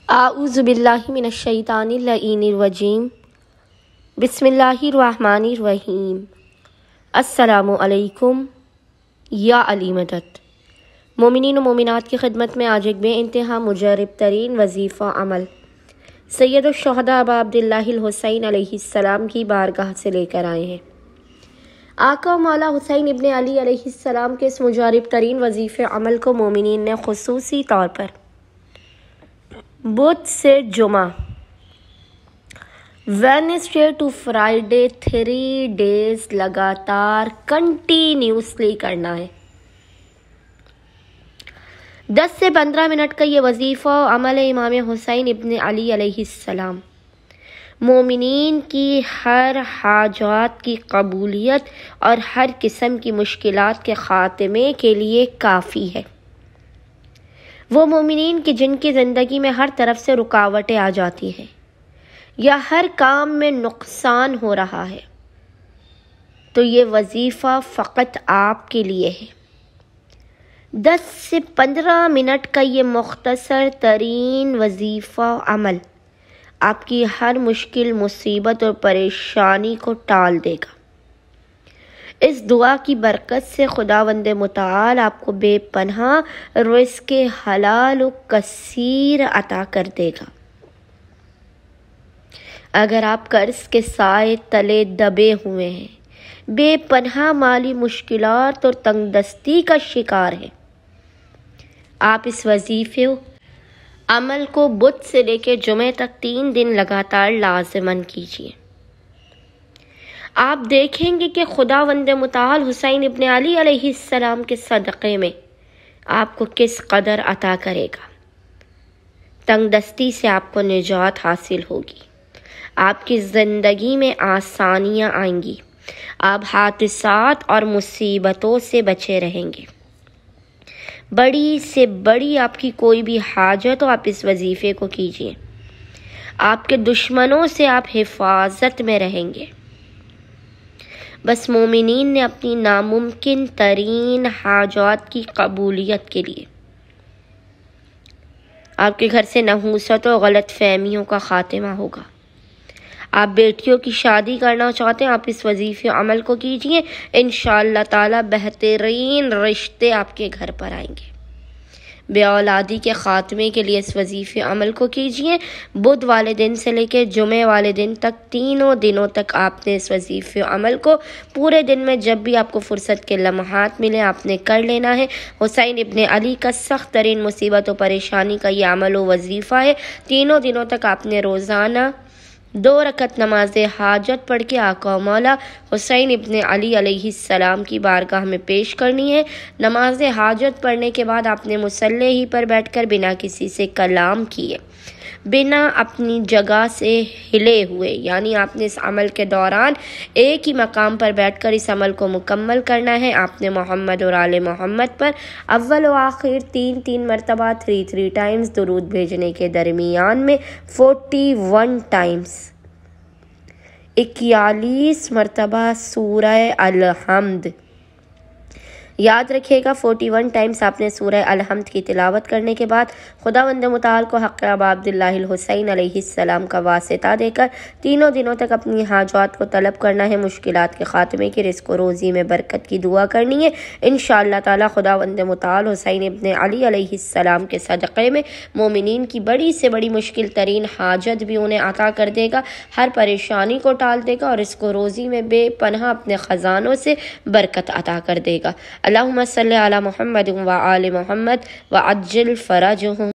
اعوذ باللہ من الشیطان اللعین الرجیم بسم اللہ الرحمن الرحیم السلام علیکم یا علی مدد۔ مومنین و مومنات کی خدمت میں آج ایک بے انتہا مجرب ترین وظیفہ عمل سید الشہداء ابا عبداللہ الحسین علیہ السلام کی بارگاہ سے لے کر آئے ہیں۔ آقا مولا حسین ابن علی علیہ السلام کے اس مجرب ترین وظیفہ عمل کو مومنین نے خصوصی طور پر بدھ سے جمعہ وینسڈے ٹو فرائیڈے 3 days لگاتار کنٹینیوسلی کرنا ہے۔ 10 سے 15 منٹ کا یہ وظیفہ عمل امام حسین ابن علی علیہ السلام مومنین کی ہر حاجات کی قبولیت اور ہر قسم کی مشکلات کے خاتمے کے لیے کافی ہے۔ وہ مومنین کی جن کی زندگی میں ہر طرف سے رکاوٹیں آ جاتی ہیں یا ہر کام میں نقصان ہو رہا ہے، تو یہ وظیفہ فقط آپ کے لیے ہے۔ 10 سے 15 منٹ کا یہ مختصر ترین وظیفہ عمل آپ کی ہر مشکل، مصیبت اور پریشانی کو ٹال دے گا۔ اس دعا کی برکت سے خداوند متعال آپ کو بے پناہ رزق حلال و کثیر عطا کر دے گا۔ اگر آپ قرض کے سائے تلے دبے ہوئے ہیں، بے پناہ مالی مشکلات اور تنگ دستی کا شکار ہیں، آپ اس وظیفے عمل کو بدھ سے لے کے جمعے تک 3 دن لگاتار لازماً کیجیے۔ آپ دیکھیں گے کہ خداوند متعال حسین ابن علی علیہ السلام کے صدقے میں آپ کو کس قدر عطا کرے گا۔ تنگ دستی سے آپ کو نجات حاصل ہوگی، آپ کی زندگی میں آسانیاں آئیں گی، آپ حادثات اور مصیبتوں سے بچے رہیں گے۔ بڑی سے بڑی آپ کی کوئی بھی حاجت ہو، آپ اس وظیفے کو کیجیے، آپ کے دشمنوں سے آپ حفاظت میں رہیں گے۔ بس مومنین نے اپنی ناممکن ترین حاجات کی قبولیت کے لیے آپ کے گھر سے نحوست و غلط فہمیوں کا خاتمہ ہوگا۔ آپ بیٹیوں کی شادی کرنا چاہتے ہیں، آپ اس وظیفے عمل کو کیجیے، انشاءاللہ تعالی بہترین رشتے آپ کے گھر پر آئیں گے۔ بے اولادی کے خاتمے کے لیے اس وظیفے عمل کو کیجیے۔ بدھ والے دن سے لے کے جمعے والے دن تک 3 دنوں تک آپ نے اس وظیفے عمل کو پورے دن میں جب بھی آپ کو فرصت کے لمحات ملے آپ نے کر لینا ہے۔ حسین ابن علی کا سخت ترین مصیبت و پریشانی کا یہ عمل و وظیفہ ہے۔ 3 دنوں تک آپ نے روزانہ 2 رکعت نماز حاجت پڑھ کے آقا مولا حسین ابن علی علیہ السلام کی بارگاہ میں پیش کرنی ہے۔ نماز حاجت پڑھنے کے بعد آپ نے مصلی ہی پر بیٹھ کر بنا کسی سے کلام کیے، بنا اپنی جگہ سے ہلے ہوئے، یعنی آپ نے اس عمل کے دوران ایک ہی مقام پر بیٹھ کر اس عمل کو مکمل کرنا ہے۔ آپ نے محمد اور آل محمد پر اول و آخر 3 مرتبہ 3 times درود بھیجنے کے درمیان میں 41 times 41 مرتبہ سورہ الحمد، یاد رکھیے گا 41 times آپ نے سورہ الحمد کی تلاوت کرنے کے بعد خداوند متعال کو حق ابا عبداللہ الحسین علیہ السلام کا واسطہ دے کر 3 دنوں تک اپنی حاجات کو طلب کرنا ہے، مشکلات کے خاتمے کی، رزق و روزی میں برکت کی دعا کرنی ہے۔ انشاءاللہ تعالی خداوند متعال حسین ابن علی علیہ السلام کے صدقے میں مومنین کی بڑی سے بڑی مشکل ترین حاجت بھی انہیں عطا کر دے گا، ہر پریشانی کو ٹال دے گا اور رزق و روزی میں بے پناہ اپنے خزانوں سے برکت عطا کر دے گا۔ اللہم صلی علی محمد و آل محمد وعجل فرجہم